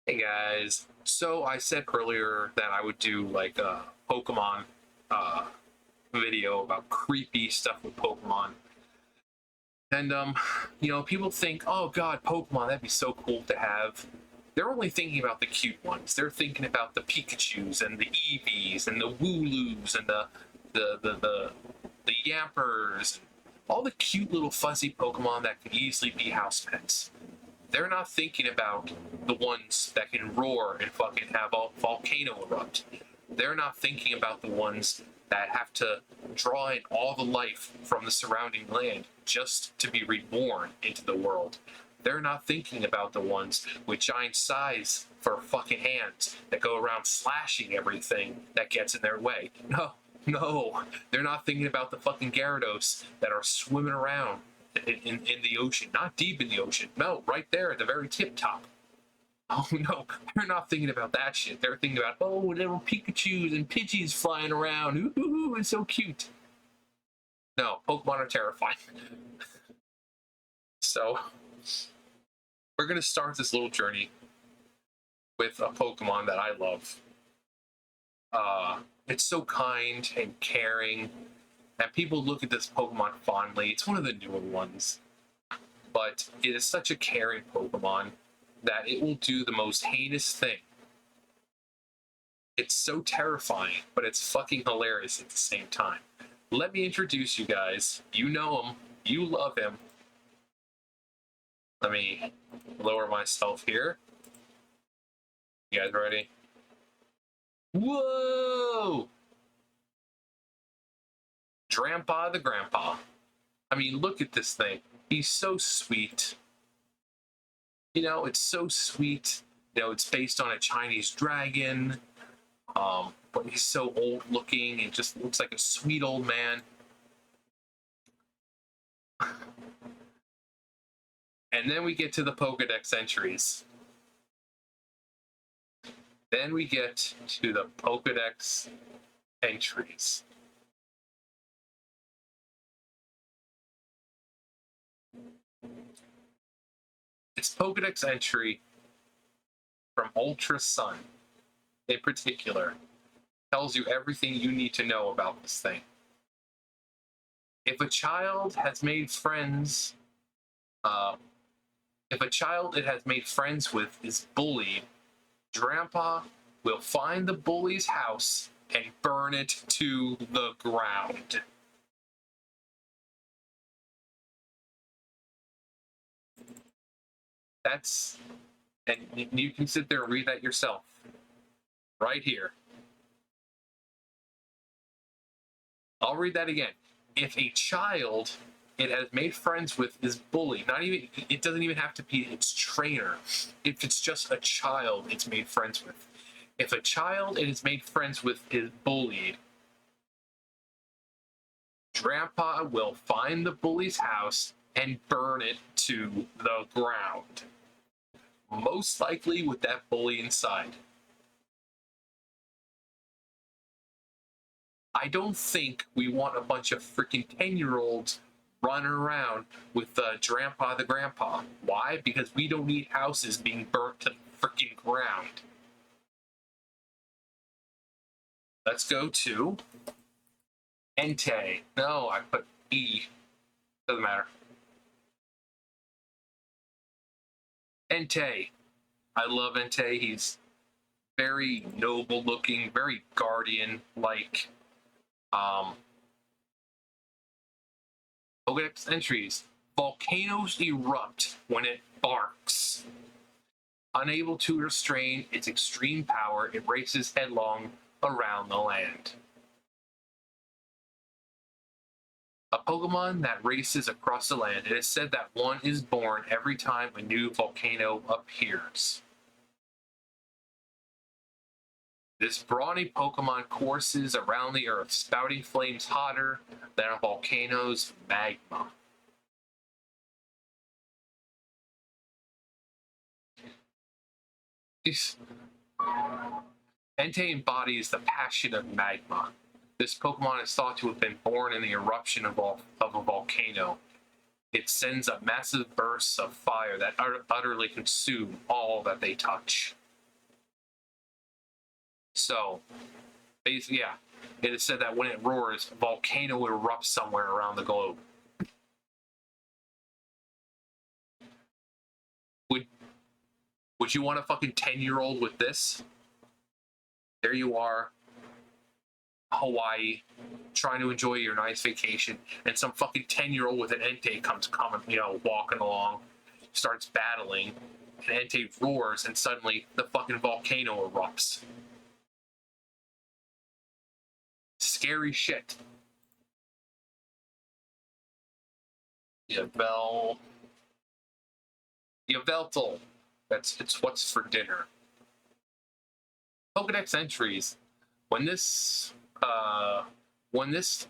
Hey guys, so I said earlier that I would do like a Pokemon uh, video about creepy stuff with Pokemon. And people think, oh god, Pokemon, that'd be so cool to have. They're only thinking about the cute ones. They're thinking about the Pikachus and the Eevees and the Wooloos and the Yampers, all the cute little fuzzy Pokemon that could easily be house pets. They're not thinking about the ones that can roar and fucking have a volcano erupt. They're not thinking about the ones that have to draw in all the life from the surrounding land just to be reborn into the world. They're not thinking about the ones with giant size for fucking hands that go around slashing everything that gets in their way. No, they're not thinking about the fucking Gyarados that are swimming around in the ocean, not deep in the ocean. No, right there at the very tip top. Oh no, they're not thinking about that shit. They're thinking about, oh, little Pikachus and Pidgeys flying around. Ooh, it's so cute. No, Pokemon are terrifying. So, we're gonna start this little journey with a Pokemon that I love. It's so kind and caring, and people look at this Pokemon fondly. It's one of the newer ones, but it is such a caring Pokemon that it will do the most heinous thing. It's so terrifying, but it's fucking hilarious at the same time. Let me introduce you guys. You know him. You love him. Let me lower myself here. You guys ready? Whoa! Drampa the Grandpa. I mean, look at this thing. He's so sweet. It's so sweet. It's based on a Chinese dragon. But he's so old looking and just looks like a sweet old man. And then we get to the Pokedex entries. Then we get to the Pokedex entries. It's Pokedex entry from Ultra Sun, in particular, tells you everything you need to know about this thing. If a child has made friends, if a child it has made friends with is bullied, Grandpa will find the bully's house and burn it to the ground. That's, and you can sit there and read that yourself, right here. I'll read that again. If a child it has made friends with is bullied, it doesn't even have to be its trainer. If it's just a child it's made friends with. If a child it has made friends with is bullied, Grandpa will find the bully's house and burn it to the ground. Most likely with that bully inside. I don't think we want a bunch of freaking 10-year-olds running around with Grandpa the Grandpa. Why? Because we don't need houses being burnt to the freaking ground. Let's go to Entei. No, I put E. Doesn't matter. Entei. I love Entei. He's very noble looking, very guardian-like. Pokedex entries. Volcanoes erupt when it barks. Unable to restrain its extreme power, it races headlong around the land. A Pokemon that races across the land. It is said that one is born every time a new volcano appears. This brawny Pokemon courses around the earth, spouting flames hotter than a volcano's magma. Entei embodies the passion of magma. This Pokemon is thought to have been born in the eruption of a volcano. It sends up massive bursts of fire that utterly consume all that they touch. So, basically, yeah, it is said that when it roars, a volcano erupts somewhere around the globe. Would you want a fucking 10-year-old with this? There you are, Hawaii, trying to enjoy your nice vacation, and some fucking 10-year-old with an entei comes coming, walking along, starts battling, and entei roars, and suddenly the fucking volcano erupts. Scary shit. Yaveltal. It's what's for dinner. Pokedex entries. When this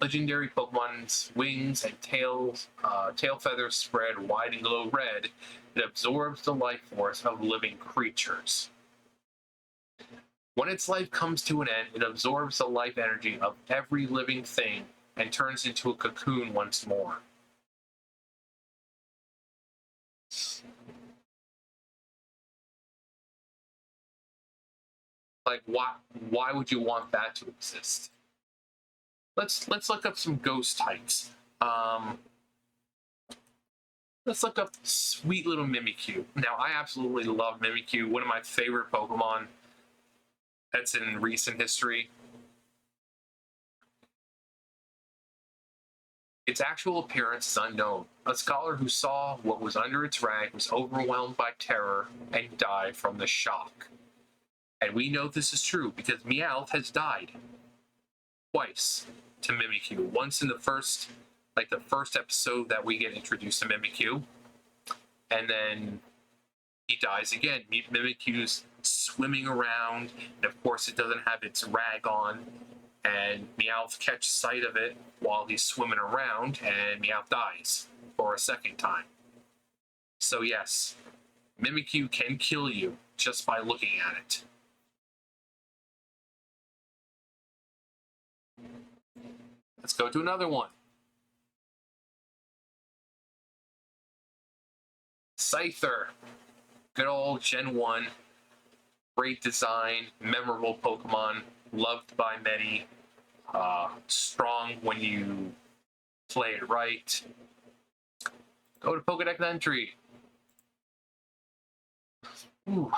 legendary Pokemon's wings and tail feathers spread wide and glow red, it absorbs the life force of living creatures. When its life comes to an end, it absorbs the life energy of every living thing and turns into a cocoon once more. Like, why would you want that to exist? Let's look up some ghost types. Let's look up sweet little Mimikyu. Now, I absolutely love Mimikyu, one of my favorite Pokemon that's in recent history. Its actual appearance is unknown. A scholar who saw what was under its rag was overwhelmed by terror and died from the shock. And we know this is true because Meowth has died twice to Mimikyu. Once in the first episode that we get introduced to Mimikyu, and then he dies again. Mimikyu's swimming around, and of course it doesn't have its rag on, and Meowth catches sight of it while he's swimming around, and Meowth dies for a second time. So yes, Mimikyu can kill you just by looking at it. Let's go to another one. Scyther. Good old Gen 1. Great design, memorable Pokemon, loved by many. Strong when you play it right. Go to Pokedex entry. Ooh.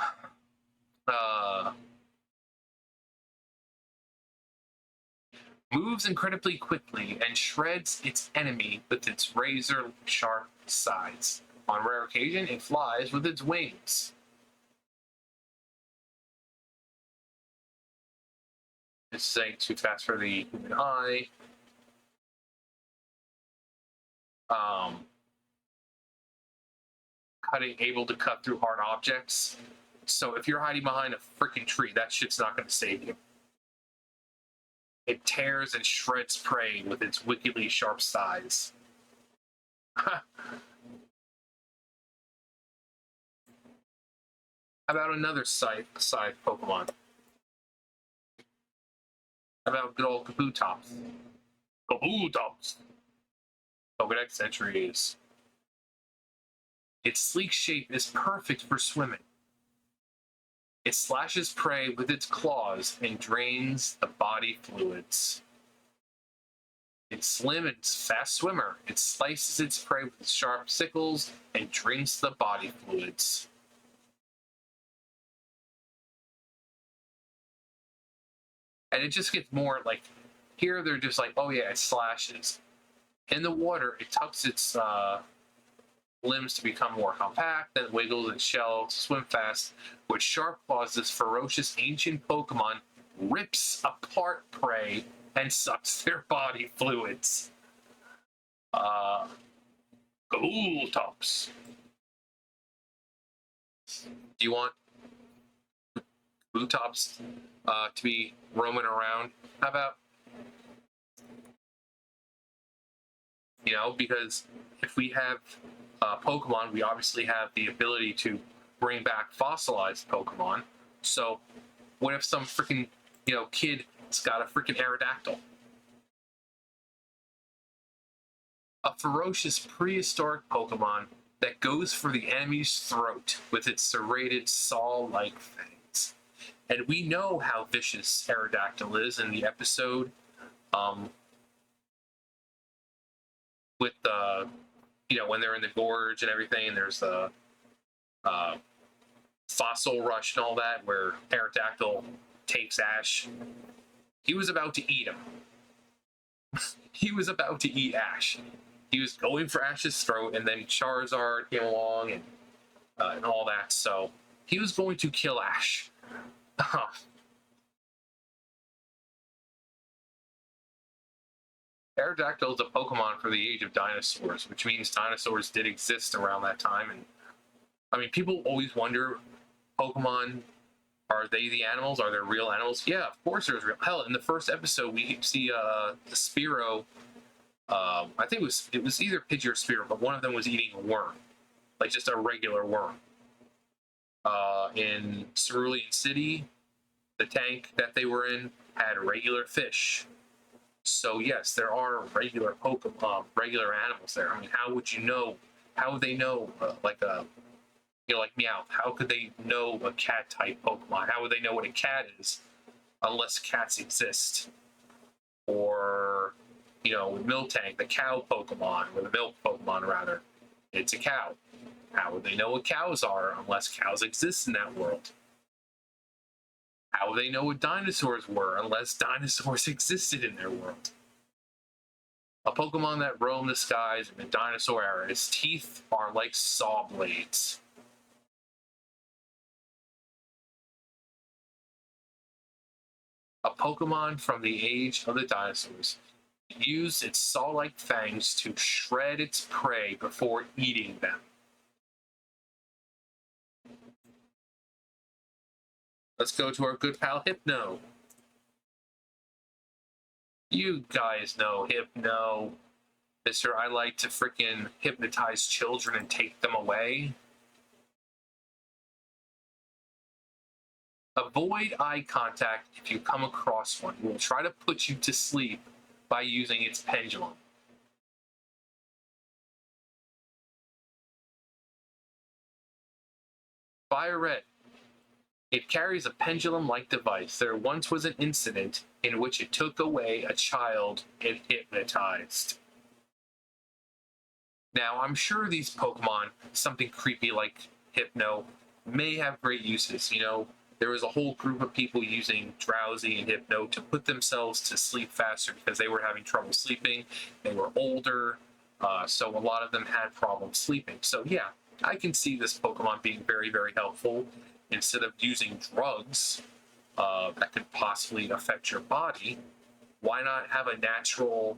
Moves incredibly quickly and shreds its enemy with its razor-sharp sides. On rare occasion, it flies with its wings. This ain't too fast for the human eye. Able to cut through hard objects. So if you're hiding behind a freaking tree, that shit's not going to save you. It tears and shreds prey with its wickedly sharp sides. How about another side Pokemon? How about good old Kabutops? Kabutops! Pokedex entries. Its sleek shape is perfect for swimming. It slashes prey with its claws and drains the body fluids. It's slim and fast swimmer. It slices its prey with sharp sickles and drinks the body fluids. And it just gets more like, here they're just like, oh yeah, it slashes. In the water, it tucks its limbs to become more compact, then wiggles its shell to swim fast. With sharp claws, this ferocious ancient Pokemon rips apart prey and sucks their body fluids. Kabutops. Do you want Kabutops to be roaming around? How about, because if we have Pokemon, we obviously have the ability to bring back fossilized Pokemon. So what if some freaking, kid's got a freaking Aerodactyl? A ferocious prehistoric Pokemon that goes for the enemy's throat with its serrated saw-like fangs. And we know how vicious Aerodactyl is in the episode with the, when they're in the gorge and everything, and there's the fossil rush and all that, where Aerodactyl takes Ash. He was about to eat him. He was about to eat Ash. He was going for Ash's throat, and then Charizard came along and all that. So he was going to kill Ash. Aerodactyl is a Pokemon for the age of dinosaurs, which means dinosaurs did exist around that time. And I mean, people always wonder, Pokemon, are they the animals? Are they real animals? Yeah, of course there's real. Hell, in the first episode, we see the Spearow. I think it was either Pidgey or Spearow, but one of them was eating a worm, like just a regular worm. In Cerulean City, the tank that they were in had regular fish. So yes, there are regular Pokemon, regular animals there. I mean, how would you know? How would they know, like Meowth? How could they know a cat-type Pokemon? How would they know what a cat is, unless cats exist? Or, with Miltank, the cow Pokemon, or the milk Pokemon rather, it's a cow. How would they know what cows are, unless cows exist in that world? How would they know what dinosaurs were, unless dinosaurs existed in their world? A Pokemon that roamed the skies in the dinosaur era, its teeth are like saw blades. A Pokemon from the age of the dinosaurs used its saw-like fangs to shred its prey before eating them. Let's go to our good pal Hypno. You guys know Hypno. Mr. I like to freaking hypnotize children and take them away. Avoid eye contact if you come across one. It will try to put you to sleep by using its pendulum. Fire Red. It carries a pendulum-like device. There once was an incident in which it took away a child it hypnotized. Now, I'm sure these Pokemon, something creepy like Hypno, may have great uses. There was a whole group of people using Drowsy and Hypno to put themselves to sleep faster because they were having trouble sleeping. They were older, so a lot of them had problems sleeping. So yeah, I can see this Pokemon being very, very helpful. Instead of using drugs that could possibly affect your body, why not have a natural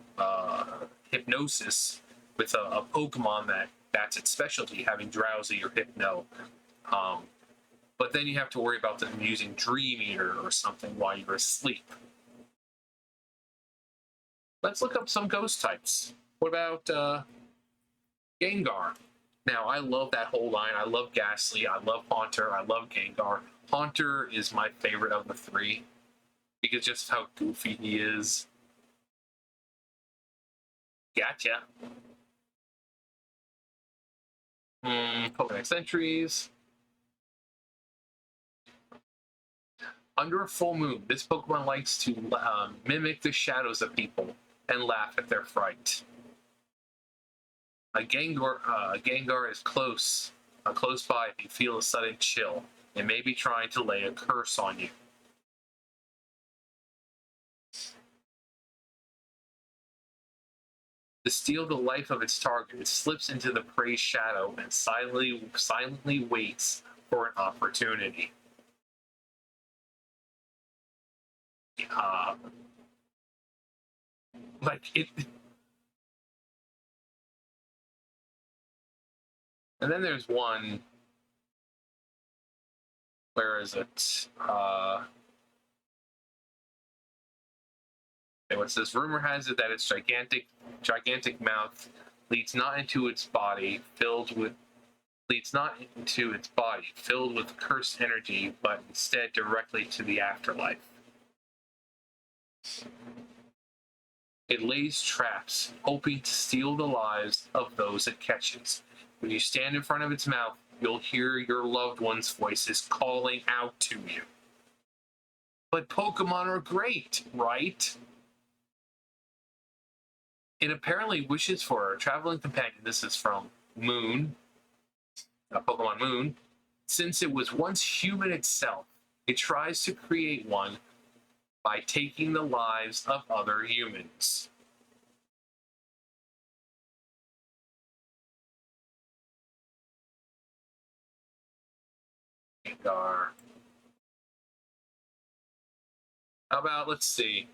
hypnosis with a Pokemon that's its specialty, having Drowsy or Hypno? But then you have to worry about them using Dream Eater or something while you're asleep. Let's look up some ghost types. What about Gengar? Now, I love that whole line. I love Ghastly, I love Haunter, I love Gengar. Haunter is my favorite of the three, because just how goofy he is. Gotcha. Pokedex entries. Under a full moon, this Pokemon likes to mimic the shadows of people and laugh at their fright. A Gengar is close by if you feel a sudden chill. It may be trying to lay a curse on you. To steal the life of its target, it slips into the prey's shadow and silently waits for an opportunity. Like it. And then there's one. Where is it? What's this? Rumor has it that its gigantic mouth leads not into its body filled with cursed energy, but instead directly to the afterlife. It lays traps, hoping to steal the lives of those it catches. When you stand in front of its mouth, you'll hear your loved one's voices calling out to you. But Pokemon are great, right? It apparently wishes for a traveling companion. This is from Moon, Pokemon Moon. Since it was once human itself, it tries to create one by taking the lives of other humans. Gengar. How about, let's see.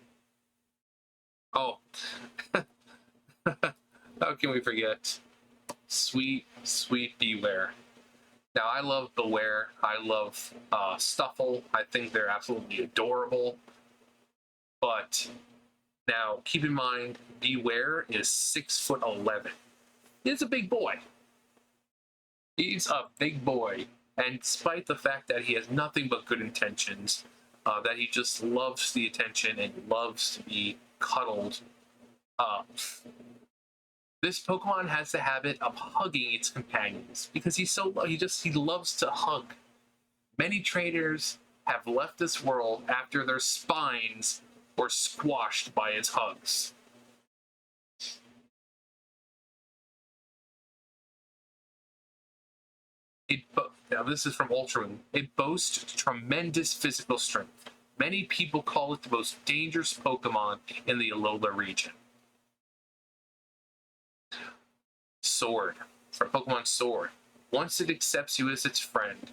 Oh, how can we forget? Sweet, sweet Beware. Now, I love Beware. I love Stuffle. I think they're absolutely adorable. But now, keep in mind, Beware is 6'11". He's a big boy. He's a big boy. And despite the fact that he has nothing but good intentions, that he just loves the attention and loves to be cuddled, this Pokemon has the habit of hugging its companions because he loves to hug. Many trainers have left this world after their spines were squashed by its hugs. Now this is from Ultra Moon. It boasts tremendous physical strength. Many people call it the most dangerous Pokemon in the Alola region. Sword, from Pokemon Sword. Once it accepts you as its friend,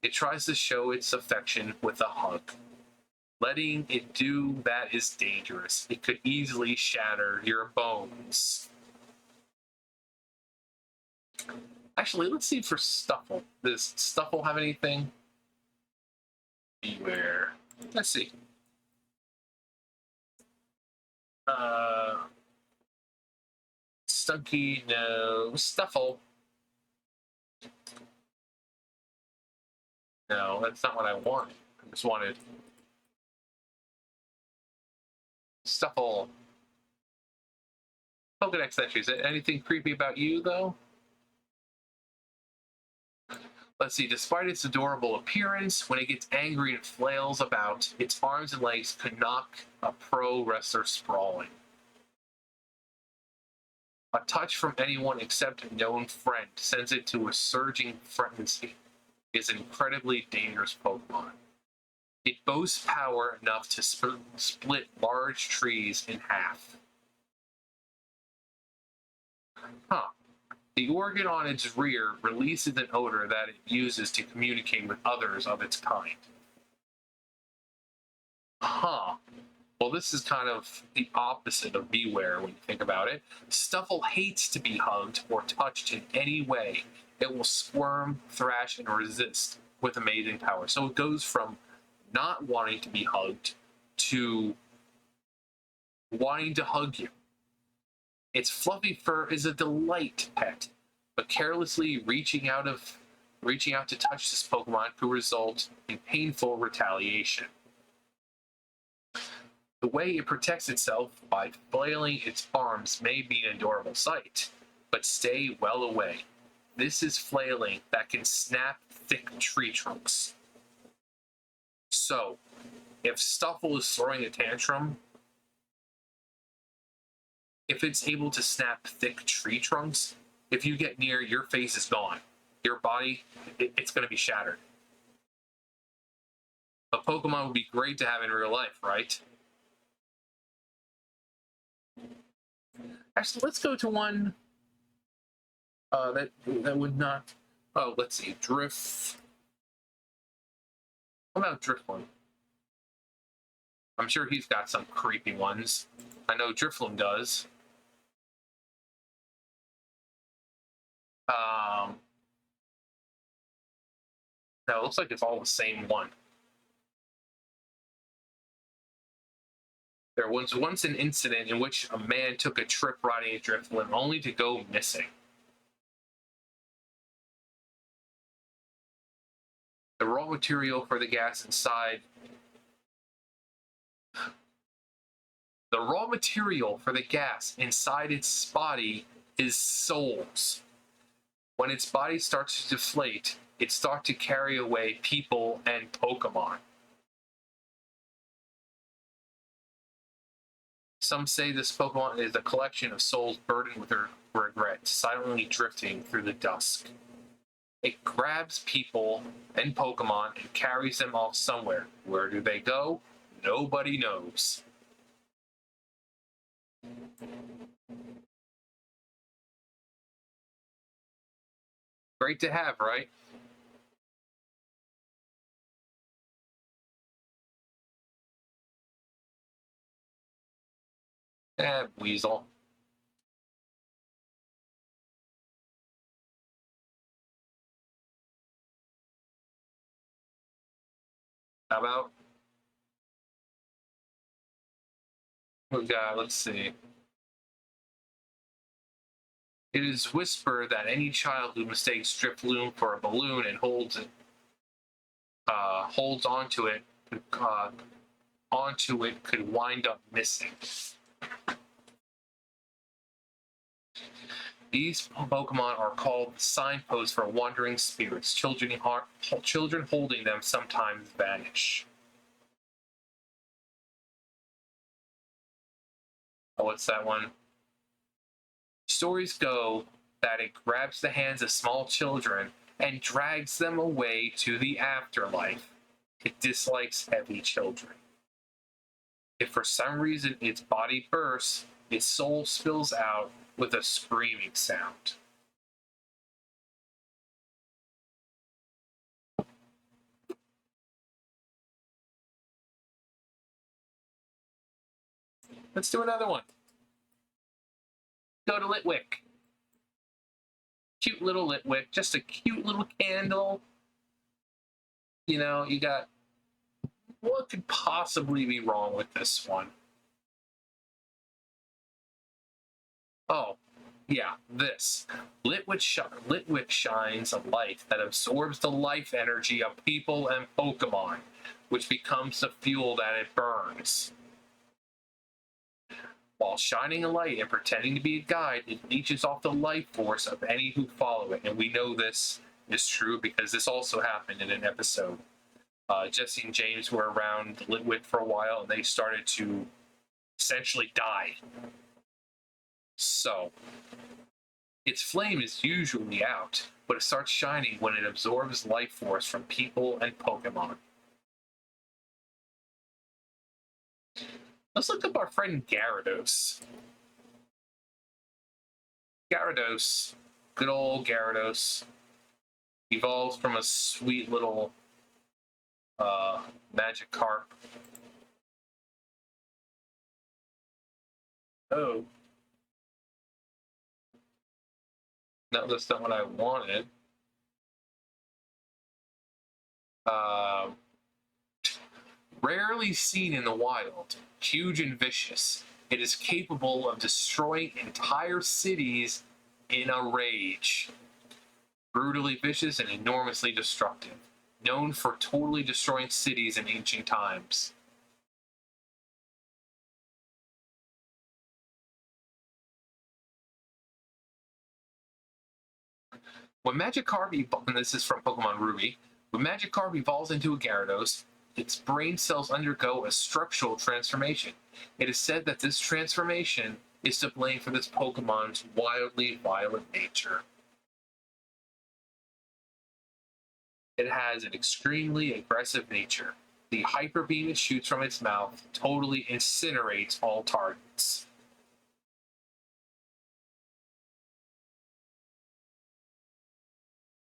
it tries to show its affection with a hug. Letting it do that is dangerous. It could easily shatter your bones. Actually, let's see for Stuffle. Does Stuffle have anything? Beware. Let's see. Stunky, no. Stuffle. No, that's not what I wanted. I just wanted Stuffle. Pokedex entries. Anything creepy about you, though? Let's see. Despite its adorable appearance, when it gets angry and flails about, its arms and legs could knock a pro wrestler sprawling. A touch from anyone except a known friend sends it to a surging frenzy. Is an incredibly dangerous Pokemon. It boasts power enough to split large trees in half. Huh. The organ on its rear releases an odor that it uses to communicate with others of its kind. Huh. Well, this is kind of the opposite of Beware when you think about it. Stuffle hates to be hugged or touched in any way. It will squirm, thrash, and resist with amazing power. So it goes from not wanting to be hugged to wanting to hug you. Its fluffy fur is a delight pet, but carelessly reaching out to touch this Pokemon could result in painful retaliation. The way it protects itself by flailing its arms may be an adorable sight, but stay well away. This is flailing that can snap thick tree trunks. So, if Stuffle is throwing a tantrum, if it's able to snap thick tree trunks, if you get near, your face is gone. Your body, it's going to be shattered. A Pokemon would be great to have in real life, right? Actually, let's go to one that would not. Oh, let's see, Drift. What about Drifloon? I'm sure he's got some creepy ones. I know Drifloon does. No, it looks like it's all the same one. There was once an incident in which a man took a trip riding a Drifloon only to go missing. The raw material for the gas inside. The raw material for the gas inside its body is souls. When its body starts to deflate, it starts to carry away people and Pokemon. Some say this Pokemon is a collection of souls burdened with their regret, silently drifting through the dusk. It grabs people and Pokemon and carries them off somewhere. Where do they go? Nobody knows. Great to have, right? Weasel. How about? We got, let's see. It is whispered that any child who mistakes Drifloon for a balloon and holds onto it could wind up missing. These Pokemon are called signposts for wandering spirits. Children holding them sometimes vanish. Oh, what's that one? Stories go that it grabs the hands of small children and drags them away to the afterlife. It dislikes heavy children. If for some reason its body bursts, its soul spills out with a screaming sound. Let's do another one. Go to Litwick. Cute little Litwick, just a cute little candle. You know, you got, what could possibly be wrong with this one? Oh, yeah, this. Litwick shines a light that absorbs the life energy of people and Pokemon, which becomes the fuel that it burns. While shining a light and pretending to be a guide, it leeches off the life force of any who follow it. And we know this is true because this also happened in an episode. Jesse and James were around Litwick for a while, and they started to essentially die. So, its flame is usually out, but it starts shining when it absorbs life force from people and Pokemon. Let's look up our friend Gyarados. Gyarados, good old Gyarados, evolves from a sweet little Magikarp. Oh. No, that's not what I wanted. Rarely seen in the wild, huge and vicious, it is capable of destroying entire cities in a rage. Brutally vicious and enormously destructive, known for totally destroying cities in ancient times. When Magikarp evolves, and this is from Pokemon Ruby, when Magikarp evolves into a Gyarados, its brain cells undergo a structural transformation. It is said that this transformation is to blame for this Pokemon's wildly violent nature. It has an extremely aggressive nature. The hyper beam it shoots from its mouth totally incinerates all targets.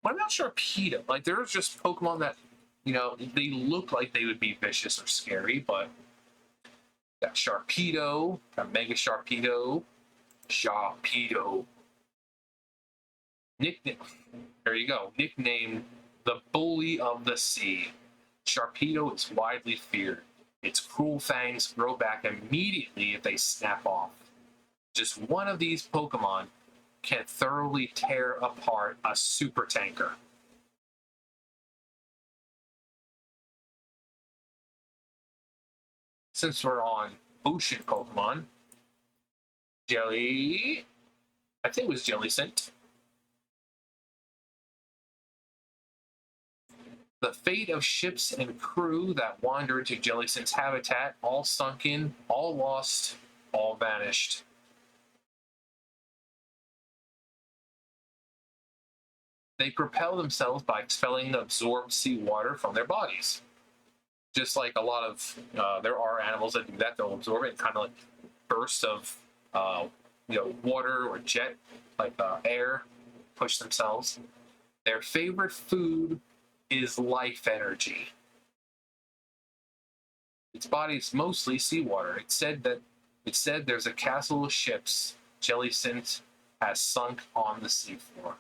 What about Sharpedo? Like, there's just Pokemon that, you know, they look like they would be vicious or scary, but got Sharpedo, got Mega Sharpedo, Nickname, there you go, nicknamed the Bully of the Sea. Sharpedo is widely feared. Its cruel fangs grow back immediately if they snap off. Just one of these Pokemon can thoroughly tear apart a super tanker. Since we're on ocean Pokemon, I think it was Jellicent. The fate of ships and crew that wander into Jellicent's habitat, all sunken, all lost, all vanished. They propel themselves by expelling absorbed seawater from their bodies. Just like a lot of, there are animals that do that, they'll absorb it, kind of like bursts of, water or jet, like air, push themselves. Their favorite food is life energy. Its body is mostly seawater. It said there's a castle of ships Jellicent has sunk on the seafloor.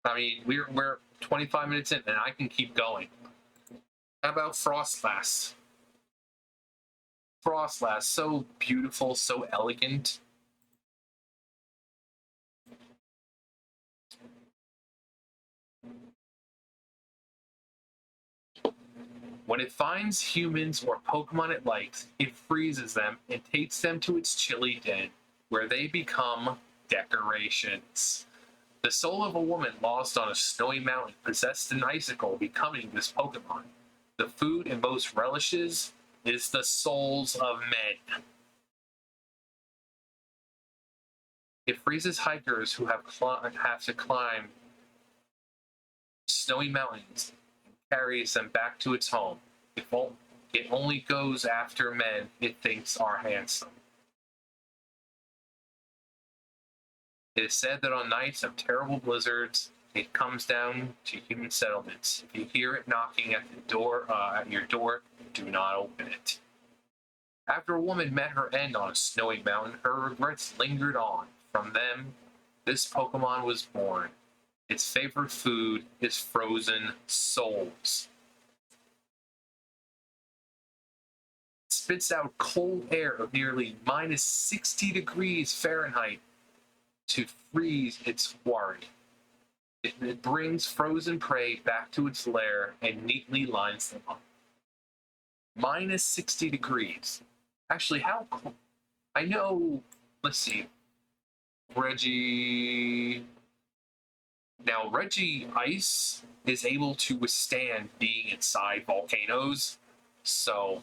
I mean, we're 25 minutes in, and I can keep going. How about Frostlass? Frostlass, so beautiful, so elegant. When it finds humans or Pokemon it likes, it freezes them and takes them to its chilly den, where they become decorations. The soul of a woman lost on a snowy mountain possessed an icicle, becoming this Pokemon. The food it most relishes is the souls of men. It freezes hikers who have to climb snowy mountains and carries them back to its home. It only goes after men it thinks are handsome. It is said that on nights of terrible blizzards, it comes down to human settlements. If you hear it knocking at the door, at your door, do not open it. After a woman met her end on a snowy mountain, her regrets lingered on. From them, this Pokemon was born. Its favorite food is frozen souls. It spits out cold air of nearly minus 60 degrees Fahrenheit to freeze its quarry. It brings frozen prey back to its lair and neatly lines them up. Minus 60 degrees. Actually, how cold? I know, let's see. Reggie. Now, Reggie Ice is able to withstand being inside volcanoes, so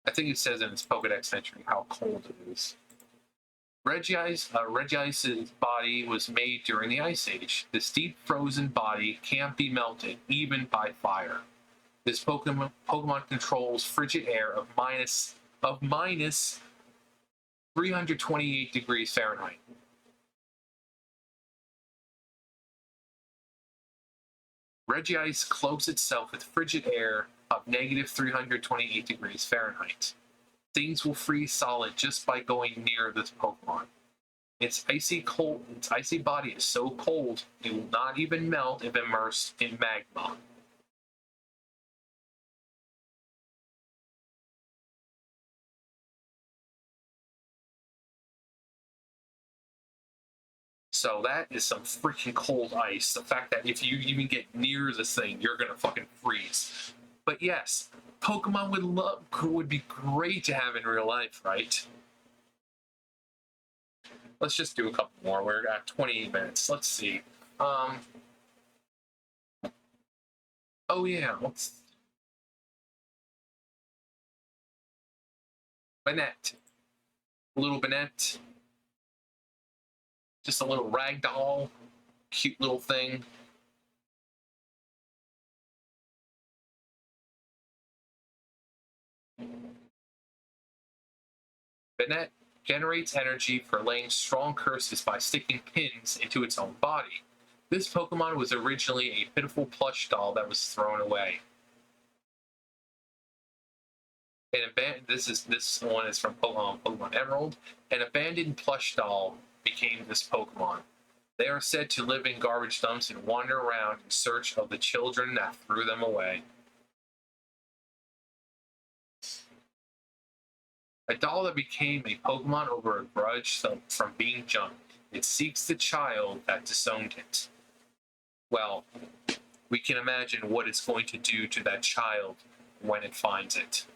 I think it says in its Pokedex entry how cold it is. Reggie Ice's body was made during the Ice Age. This deep frozen body can't be melted, even by fire. This Pokemon controls frigid air of minus 328 degrees Fahrenheit. Regice cloaks itself with frigid air of negative 328 degrees Fahrenheit. Things will freeze solid just by going near this Pokemon. Its icy body is so cold it will not even melt if immersed in magma. So that is some freaking cold ice. The fact that if you even get near this thing, you're gonna fucking freeze. But yes, Pokemon would be great to have in real life, right? Let's just do a couple more. We're at 28 minutes. Let's see. Oh yeah, let's. Banette. Little Banette. Just a little ragdoll. Cute little thing. Banette generates energy for laying strong curses by sticking pins into its own body. This Pokemon was originally a pitiful plush doll that was thrown away. This one is from Pokemon Emerald. An abandoned plush doll became this Pokemon. They are said to live in garbage dumps and wander around in search of the children that threw them away. A doll that became a Pokemon over a grudge from being jumped. It seeks the child that disowned it. Well, we can imagine what it's going to do to that child when it finds it.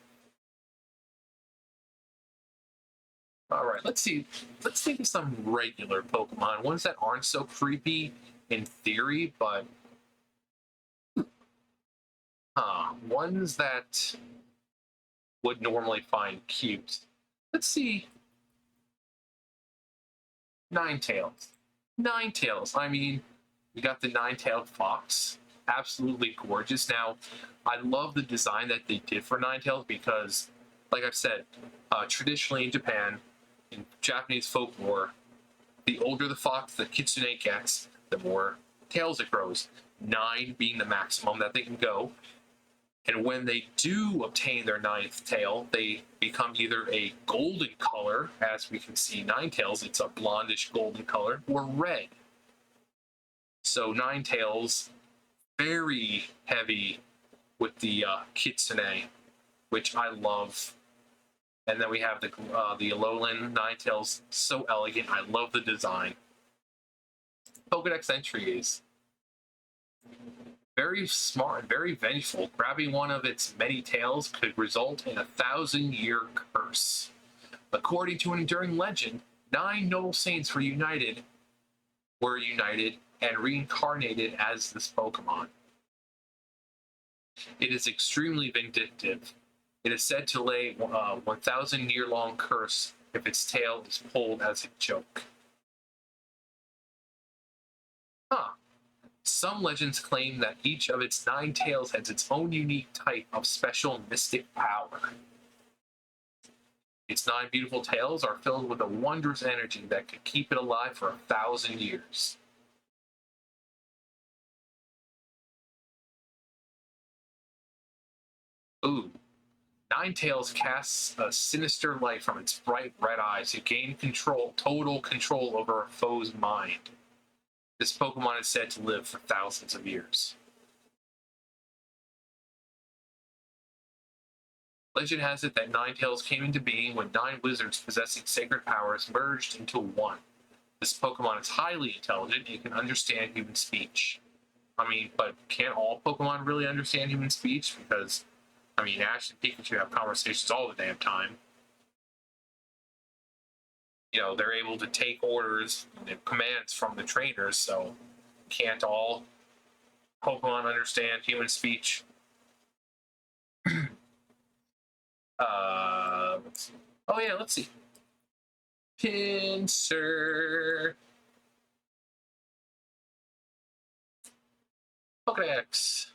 Alright, let's see. Let's think of some regular Pokemon. Ones that aren't so creepy in theory, but Ones that would normally find cute. Let's see. Ninetales. Ninetales. I mean, we got the nine-tailed fox. Absolutely gorgeous. Now, I love the design that they did for Ninetales because, like I've said, traditionally in Japan, in Japanese folklore, the older the fox, the kitsune gets, the more tails it grows. 9 being the maximum that they can go. And when they do obtain their 9th tail, they become either a golden color, as we can see Ninetales, it's a blondish golden color, or red. So Ninetales, very heavy with the kitsune, which I love. And then we have the Alolan Ninetales, so elegant. I love the design. Pokedex entries. Very smart and very vengeful. Grabbing one of its many tails could result in a 1,000-year curse. According to an enduring legend, 9 noble saints were united and reincarnated as this Pokemon. It is extremely vindictive. It is said to lay a 1,000-year-long curse if its tail is pulled as a joke. Some legends claim that each of its 9 tails has its own unique type of special mystic power. Its 9 beautiful tails are filled with a wondrous energy that could keep it alive for 1,000 years. Ooh. Ninetales casts a sinister light from its bright red eyes to gain total control over a foe's mind. This Pokemon is said to live for thousands of years. Legend has it that Ninetales came into being when 9 wizards possessing sacred powers merged into one. This Pokemon is highly intelligent and can understand human speech. I mean, but can't all Pokemon really understand human speech? Because, I mean, Ash and Pikachu have conversations all the damn time. You know, they're able to take orders and commands from the trainers, so can't all Pokemon understand human speech? Let's see. Oh yeah, let's see. Pincer. Pokedex.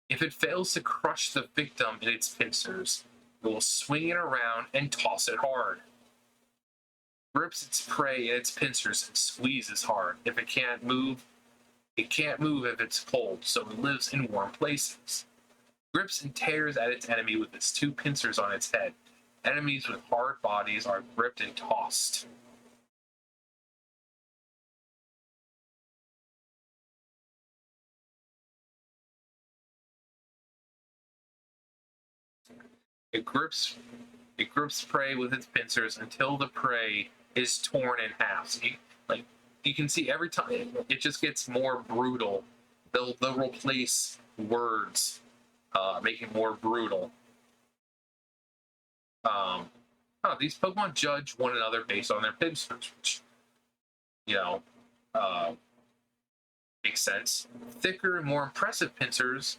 If it fails to crush the victim in its pincers, it will swing it around and toss it hard. Grips its prey in its pincers and squeezes hard. If it can't move if it's cold, so it lives in warm places. Grips and tears at its enemy with its 2 pincers on its head. Enemies with hard bodies are gripped and tossed. It grips prey with its pincers until the prey is torn in half. So you can see every time it just gets more brutal. They'll replace words, make it more brutal. These Pokemon judge one another based on their pincers, which, you know, makes sense. Thicker, more impressive pincers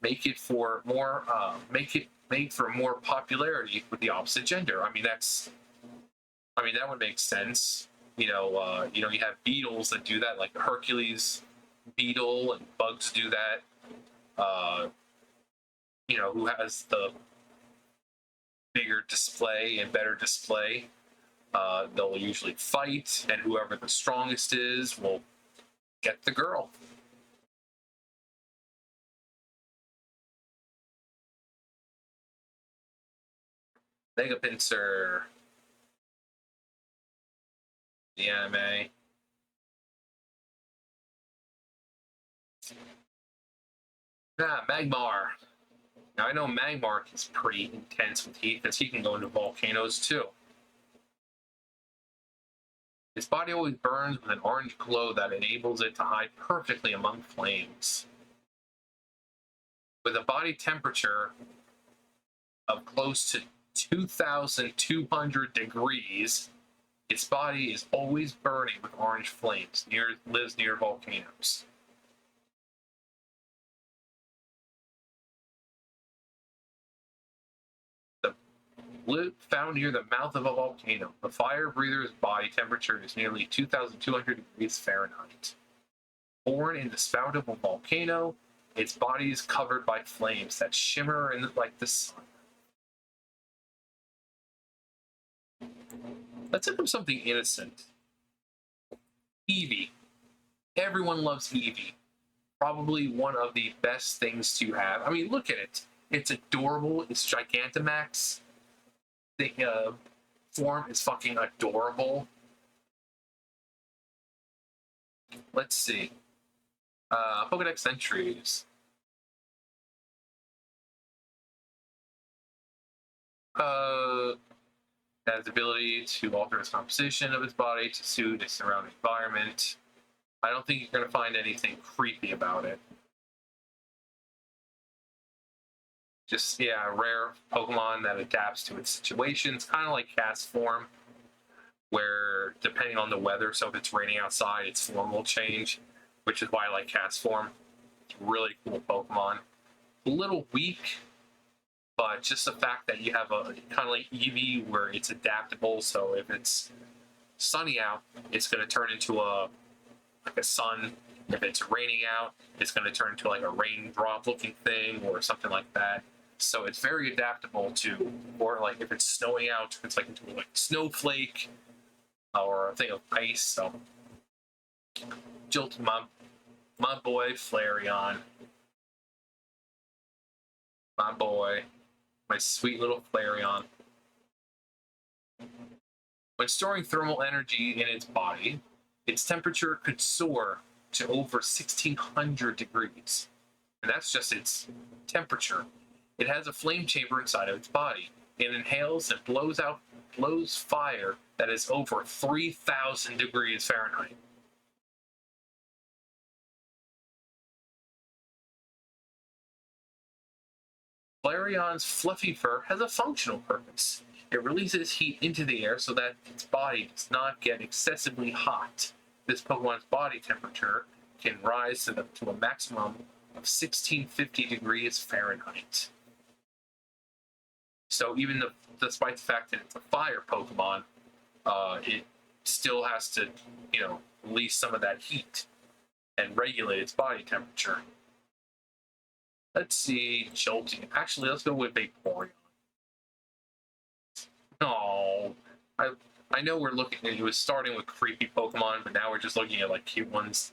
make for more popularity with the opposite gender. I mean, that would make sense. You have beetles that do that, like the Hercules beetle, and bugs do that. Who has the bigger display and better display? They'll usually fight, and whoever the strongest is will get the girl. Mega Pincer. The anime. Magmar. Now I know Magmar is pretty intense with heat because he can go into volcanoes too. His body always burns with an orange glow that enables it to hide perfectly among flames. With a body temperature of close to 2,200 degrees, Its body is always burning with orange flames. Lives near volcanoes. Found near the mouth of a volcano. The fire breather's body temperature is nearly 2,200 degrees Fahrenheit. Born in the spout of a volcano, its body is covered by flames that shimmer like the sun. Let's look up something innocent. Eevee. Everyone loves Eevee. Probably one of the best things to have. I mean, look at it. It's adorable. It's Gigantamax. The form is fucking adorable. Let's see. Pokedex entries. It has the ability to alter its composition of its body to suit its surrounding environment. I don't think you're going to find anything creepy about it. Just, yeah, a rare Pokemon that adapts to its situations, kind of like Cast Form, where depending on the weather, so if it's raining outside, its form will change, which is why I like Cast Form. It's a really cool Pokemon. A little weak, but just the fact that you have a kind of like Eevee where it's adaptable, so if it's sunny out, it's going to turn into a sun. If it's raining out, it's going to turn into like a raindrop looking thing or something like that. So it's very adaptable to, or like if it's snowing out, it's like into like snowflake or a thing of ice. So Jilt, my boy Flareon, my boy, my sweet little Flareon. When storing thermal energy in its body, its temperature could soar to over 1,600 degrees. And that's just its temperature. It has a flame chamber inside of its body. It inhales and blows fire that is over 3,000 degrees Fahrenheit. Flareon's fluffy fur has a functional purpose. It releases heat into the air so that its body does not get excessively hot. This Pokemon's body temperature can rise to a maximum of 1,650 degrees Fahrenheit. So even despite the fact that it's a fire Pokemon, it still has to, release some of that heat and regulate its body temperature. Let's see, Jolting. Actually, let's go with Vaporeon. Oh, I know we're looking. It was starting with creepy Pokemon, but now we're just looking at like cute ones.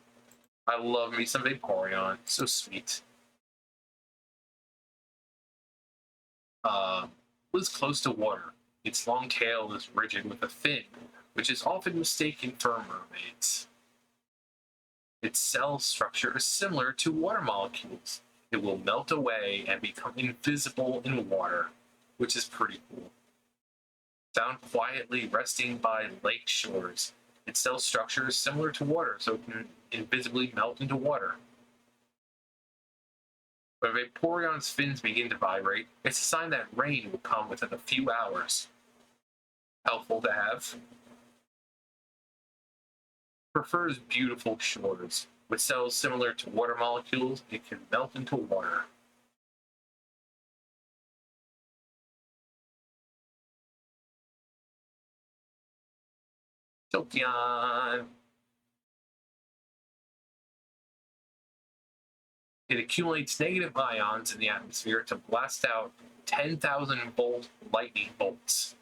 I love me some Vaporeon. So sweet. Lives close to water. Its long tail is rigid with a fin, which is often mistaken for mermaids. Its cell structure is similar to water molecules. It will melt away and become invisible in water, which is pretty cool. Found quietly resting by lake shores. Its cell structure is similar to water, so it can invisibly melt into water. When Vaporeon's fins begin to vibrate, it's a sign that rain will come within a few hours. Helpful to have. Prefers beautiful shores. With cells similar to water molecules, it can melt into water. Sylveon. It accumulates negative ions in the atmosphere to blast out 10,000-volt lightning bolts.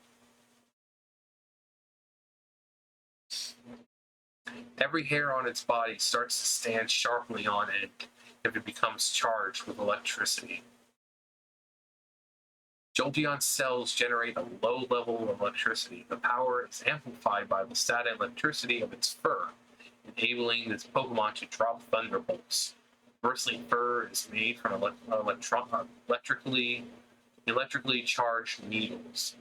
Every hair on its body starts to stand sharply on end if it becomes charged with electricity. Jolteon's cells generate a low level of electricity. The power is amplified by the static electricity of its fur, enabling this Pokemon to drop thunderbolts. Conversely, fur is made from electrically charged needles.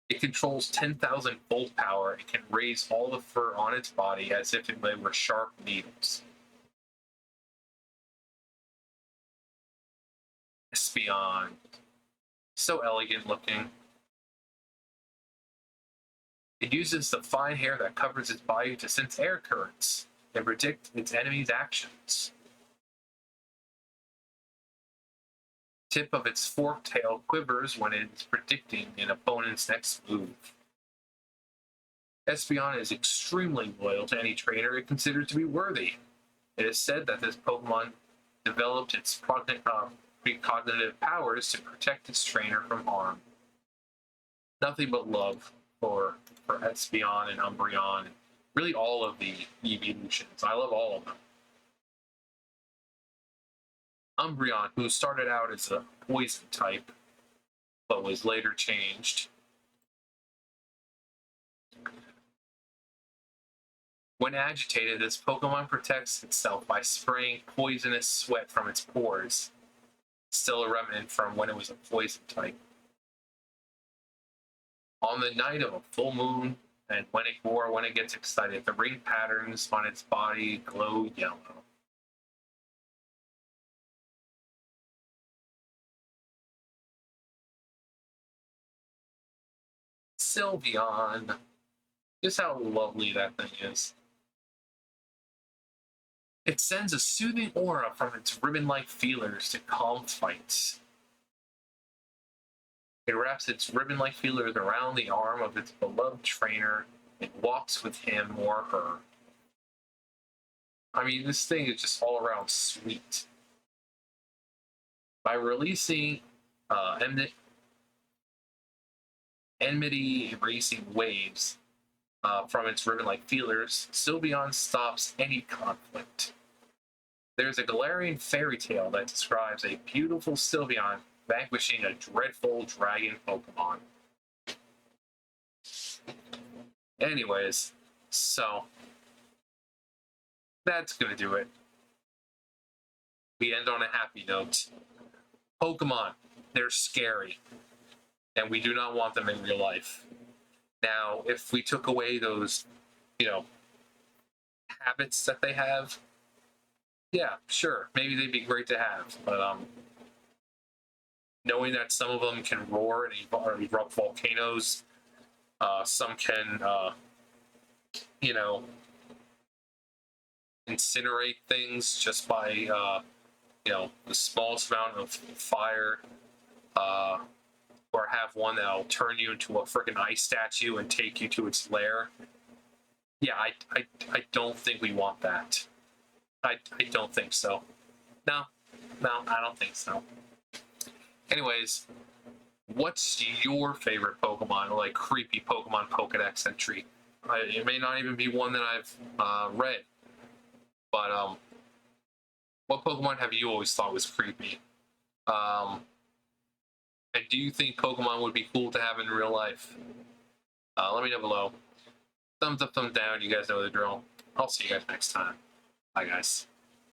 It controls 10,000 volt power and can raise all the fur on its body as if they were sharp needles. Espeon. So elegant looking. It uses the fine hair that covers its body to sense air currents and predict its enemy's actions. Tip of its forked tail quivers when it is predicting an opponent's next move. Espeon is extremely loyal to any trainer it considers to be worthy. It is said that this Pokemon developed its precognitive powers to protect its trainer from harm. Nothing but love for Espeon and Umbreon, and really all of the evolutions. I love all of them. Umbreon, who started out as a poison type, but was later changed. When agitated, this Pokemon protects itself by spraying poisonous sweat from its pores, still a remnant from when it was a poison type. On the night of a full moon, and when it gets excited, the ring patterns on its body glow yellow. Sylveon. Just how lovely that thing is. It sends a soothing aura from its ribbon-like feelers to calm fights. It wraps its ribbon-like feelers around the arm of its beloved trainer and walks with him or her. I mean, this thing is just all around sweet. By releasing enmity-erasing waves from its ribbon-like feelers, Sylveon stops any conflict. There's a Galarian fairy tale that describes a beautiful Sylveon vanquishing a dreadful dragon Pokemon. Anyways, so that's gonna do it. We end on a happy note. Pokemon, they're scary, and we do not want them in real life. Now, if we took away those, habits that they have, yeah, sure, maybe they'd be great to have. But knowing that some of them can roar and erupt volcanoes, some can, incinerate things just by, the smallest amount of fire, or have one that'll turn you into a freaking ice statue and take you to its lair. Yeah, I don't think we want that. I don't think so. No, I don't think so. Anyways, what's your favorite Pokemon, like creepy Pokemon Pokedex entry? It may not even be one that I've read, but what Pokemon have you always thought was creepy? And do you think Pokemon would be cool to have in real life? Let me know below. Thumbs up, thumbs down. You guys know the drill. I'll see you guys next time. Bye, guys.